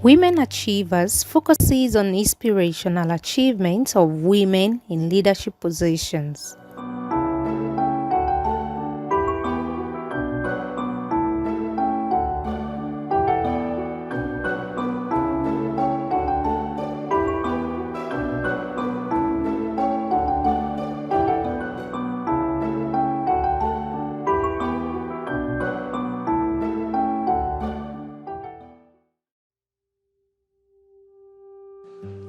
Women Achievers focuses on inspirational achievements of women in leadership positions.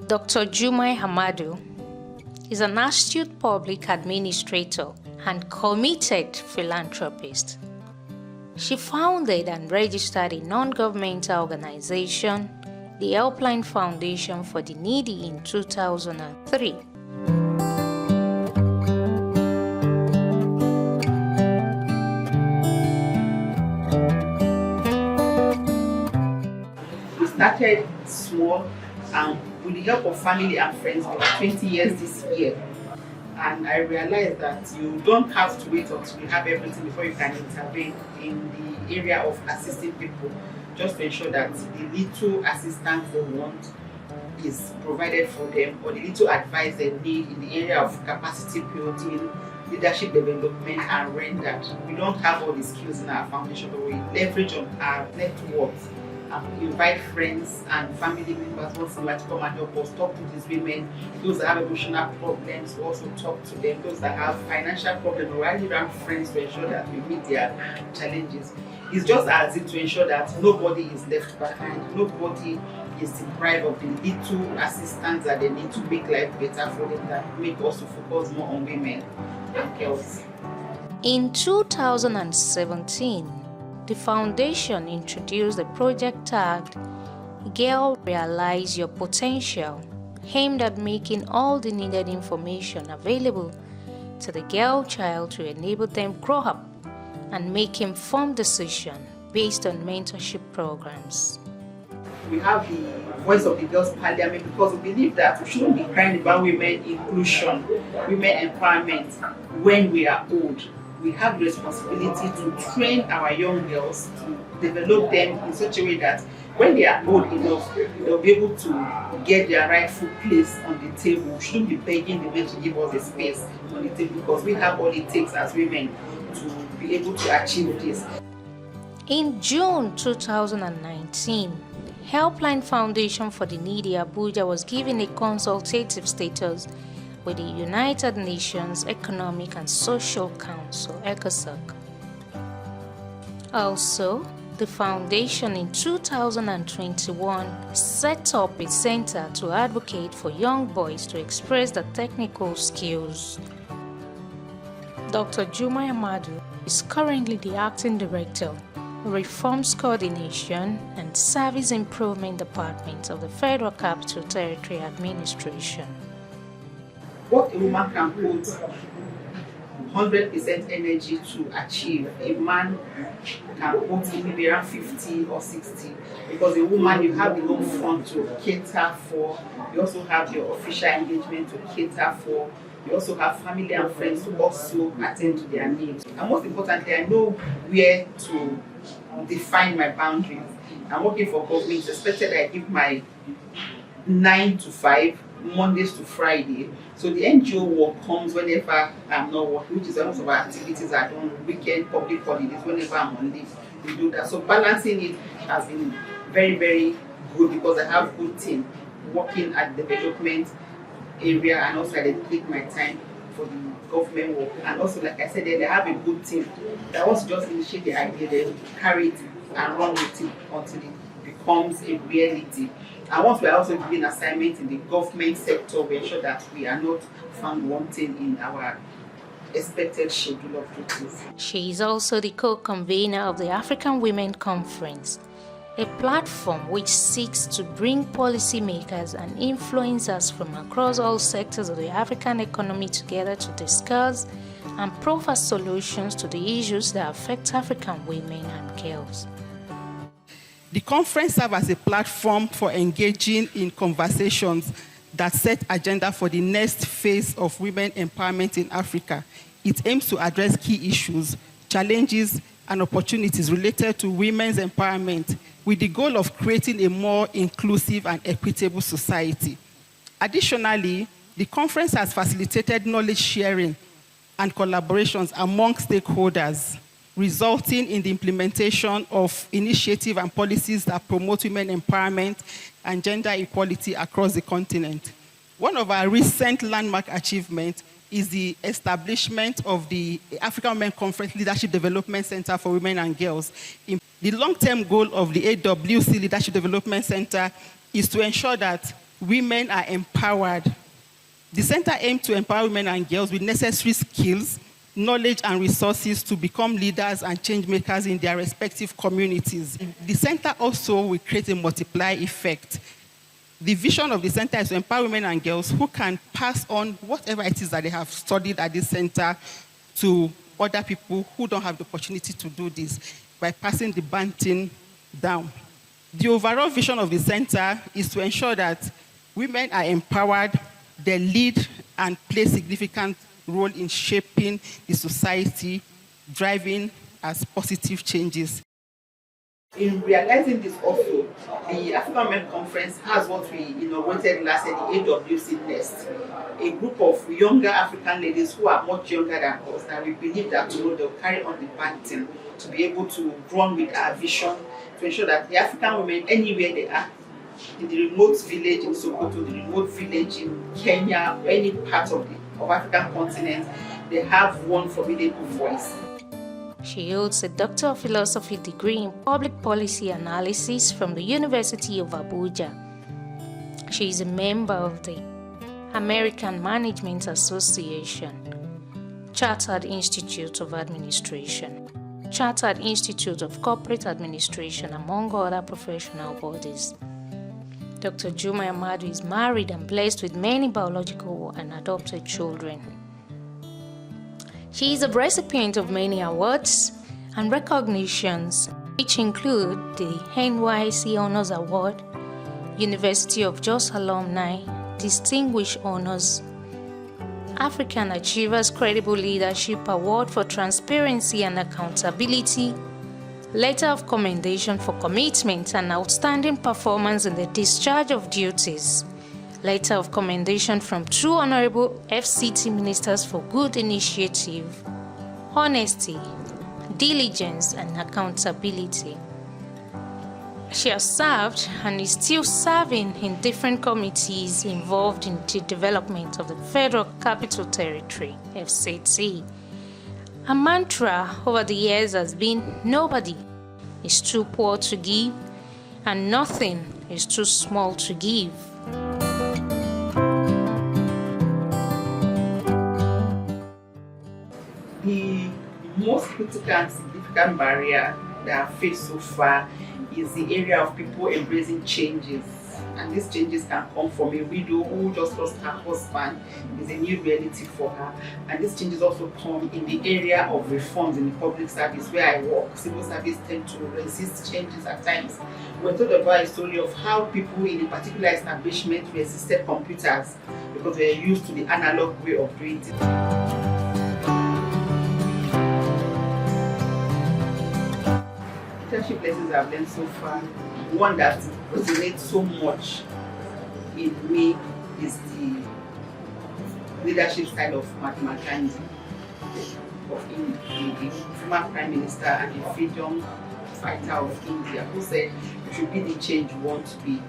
Dr. Jumai Hamadu is an astute public administrator and committed philanthropist. She founded and registered a non-governmental organization, the Helpline Foundation for the Needy, in 2003. We started small and with the help of family and friends for 20 years this year. And I realized that you don't have to wait until you have everything before you can intervene in the area of assisting people, just to ensure that the little assistance they want is provided for them, or the little advice they need in the area of capacity building, leadership development, and render. We don't have all the skills in our foundation, but we leverage on our networks. We invite friends and family members once in a while to come and help us talk to these women. Those that have emotional problems, we also talk to them. Those that have financial problems, we rally around friends to ensure that we meet their challenges. It's just as if to ensure that nobody is left behind, nobody is deprived of the little assistance that they need to make life better for them, that make us to focus more on women and girls. In 2017, the foundation introduced a project tagged Girl Realize Your Potential, aimed at making all the needed information available to the girl child to enable them grow up and make informed decisions based on mentorship programs. We have the Voice of the Girls Parliament because we believe that we shouldn't be crying about women inclusion, women empowerment when we are old. We have the responsibility to train our young girls, to develop them in such a way that when they are old enough, they'll be able to get their rightful place on the table. We shouldn't be begging the men to give us a space on the table because we have all it takes as women to be able to achieve this. In June 2019, Helpline Foundation for the Needy Abuja was given a consultative status with the United Nations Economic and Social Council, ECOSOC. Also, the foundation in 2021 set up a center to advocate for young boys to express their technical skills. Dr. Jumai Hamadu is currently the acting director, Reforms Coordination and Service Improvement Department of the Federal Capital Territory Administration. What a woman can put 100% energy to achieve, a man can put maybe around 50 or 60. Because a woman, you have the home front to cater for, you also have your official engagement to cater for, you also have family and friends to also attend to their needs. And most importantly, I know where to define my boundaries. I'm working for government, it's expected that I give my 9 to 5, Mondays to Friday. So the NGO work comes whenever I'm not working, which is most of our activities are done weekend, public holidays, whenever I'm on leave, we do that. So balancing it has been very, very good because I have a good team working at the development area, and also I dedicate my time for the government work. And also, like I said, they have a good team that wants to just initiate the idea, they carry it and run with it until it becomes a reality. And once we are also giving assignments in the government sector, we ensure that we are not found wanting in our expected schedule of duties. She is also the co-convener of the African Women Conference, a platform which seeks to bring policymakers and influencers from across all sectors of the African economy together to discuss and proffer solutions to the issues that affect African women and girls. The conference serves as a platform for engaging in conversations that set agenda for the next phase of women empowerment in Africa. It aims to address key issues challenges and opportunities related to women's empowerment with the goal of creating a more inclusive and equitable society. Additionally, the conference has facilitated knowledge sharing and collaborations among stakeholders, resulting in the implementation of initiatives and policies that promote women empowerment and gender equality across the continent. One of our recent landmark achievements is the establishment of the African Women Conference Leadership Development Center for Women and Girls. The long-term goal of the AWC Leadership Development Center is to ensure that women are empowered. The center aims to empower women and girls with necessary skills, knowledge, and resources to become leaders and change makers in their respective communities. The center also will create a multiplier effect. The vision of the center is to empower women and girls who can pass on whatever it is that they have studied at this center to other people who don't have the opportunity to do this by passing the baton down. The overall vision of the center is to ensure that women are empowered, they lead and play a significant role in shaping the society, driving as positive changes. In realizing this also, the African Women Conference has what we inaugurated last year, the AWC Nest, a group of younger African ladies who are much younger than us, and we believe that they'll carry on the baton to be able to run with our vision to ensure that the African women, anywhere they are, in the remote village in Sokoto, the remote village in Kenya, or any part of the African continent, they have one formidable voice. She holds a Doctor of Philosophy degree in Public Policy Analysis from the University of Abuja. She is a member of the American Management Association, Chartered Institute of Administration, Chartered Institute of Corporate Administration, among other professional bodies. Dr. Juma Amadu is married and blessed with many biological and adopted children. She is a recipient of many awards and recognitions, which include the NYSC Honors Award, University of Jos Alumni Distinguished Honors, African Achievers Credible Leadership Award for Transparency and Accountability, Letter of Commendation for Commitment and Outstanding Performance in the Discharge of Duties, Letter of Commendation from two Honorable FCT Ministers for Good Initiative, Honesty, Diligence, and Accountability. She has served and is still serving in different committees involved in the development of the Federal Capital Territory, FCT. Her mantra over the years has been, nobody is too poor to give, and nothing is too small to give. The most critical and significant barrier that I've faced so far is the area of people embracing changes. And these changes can come from a widow who just lost her husband. It's a new reality for her. And these changes also come in the area of reforms in the public service where I work. Civil service tend to resist changes at times. We're told about a story of how people in a particular establishment resisted computers because they are used to the analog way of doing it. Leadership lessons I've learned so far, one that resonates so much in me is the leadership style of Mahatma Gandhi, the former Prime Minister and the freedom fighter of India, who said you should be the change you want to be.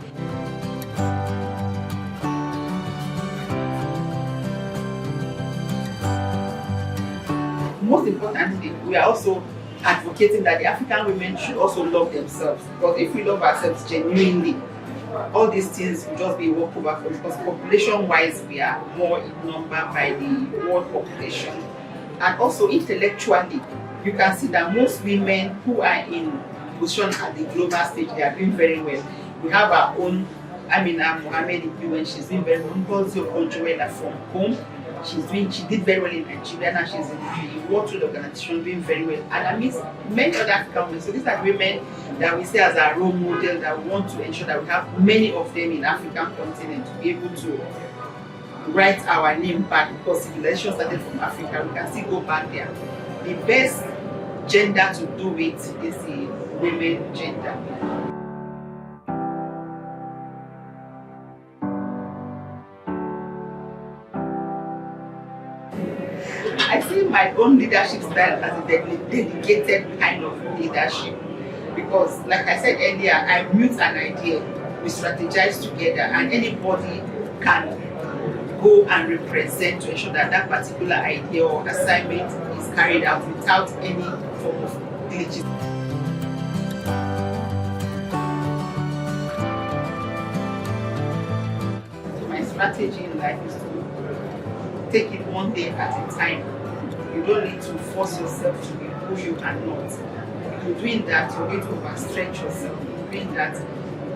Most importantly, we are also advocating that the African women should also love themselves, because if we love ourselves genuinely, all these things will just be walked over for, because population-wise we are more in number by the world population. And also intellectually, you can see that most women who are in position at the global stage, they are doing very well. We have our own Amina Mohammed in UN, she's doing very well. Ngozi Okonjo-Iweala from home, she did very well in Nigeria, and she's in the World Trade Organization doing very well. And I mean many other African women. So these are women that we see as our role models, that we want to ensure that we have many of them in the African continent to be able to write our name back, because civilization started from Africa. We can still go back there. The best gender to do it is the women gender. I see my own leadership style as a dedicated kind of leadership because, like I said earlier, I mute an idea, we strategize together, and anybody can go and represent to ensure that that particular idea or assignment is carried out without any form of glitches. So my strategy in life is to take it one day at a time. You don't need to force yourself to be who you are not. If you're doing that, you're going to overstretch yourself. You're doing that,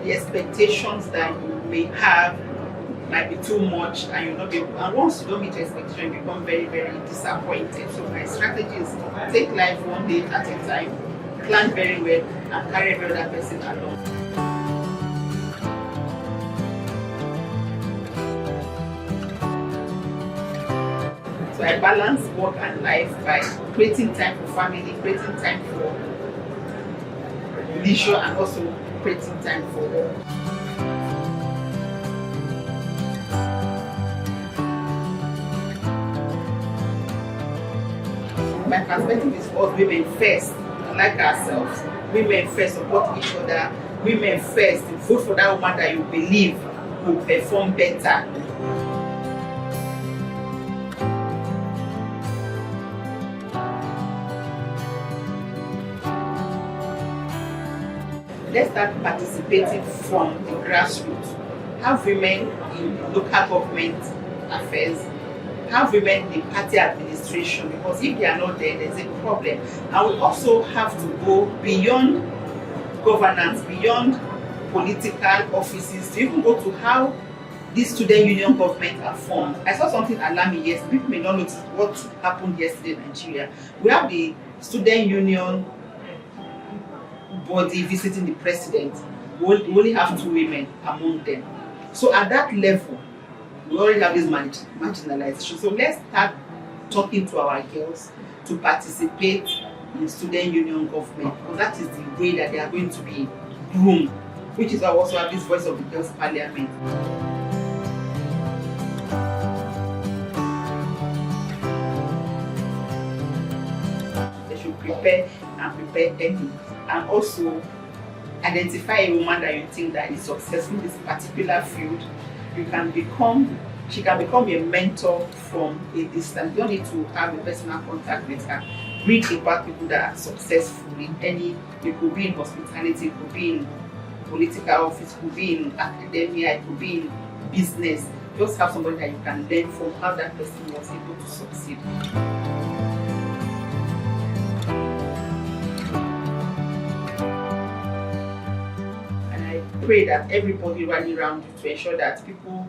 the expectations that you may have might be too much, and you'll not be able, and once you don't meet your expectation, you become very, very disappointed. So my strategy is to take life one day at a time, plan very well, and carry every other person along. So I balance work and life by creating time for family, creating time for leisure, and also creating time for work. My perspective is for women first, like ourselves. Women first, support each other. Women first, vote for that woman that you believe will perform better. Let's start participating from the grassroots. Have women in local government affairs. Have women in the party administration, because if they are not there, there's a problem. And we also have to go beyond governance, beyond political offices, to even go to how these student union governments are formed. I saw something alarming yesterday. People may not notice what happened yesterday in Nigeria. We have the student union body visiting the president. We only have 2 women among them. So at that level, we already have this marginalization. So let's start talking to our girls to participate in student union government, because that is the way that they are going to be groomed, which is why we also have this Voice of the Girls Parliament. They should prepare early, and also identify a woman that you think that is successful in this particular field. She can become a mentor from a distance. You don't need to have a personal contact with her. Read about people that are successful in any, it could be in hospitality, it could be in political office, it could be in academia, it could be in business. Just have somebody that you can learn from how that person was able to succeed. Pray that everybody rally around you to ensure that people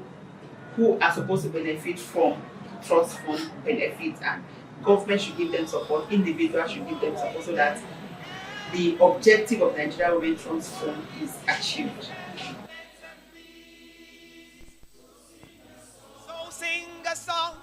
who are supposed to benefit from trust fund benefit, and government should give them support, individuals should give them support, so that the objective of Nigeria Women Trust Fund is achieved. So sing a song.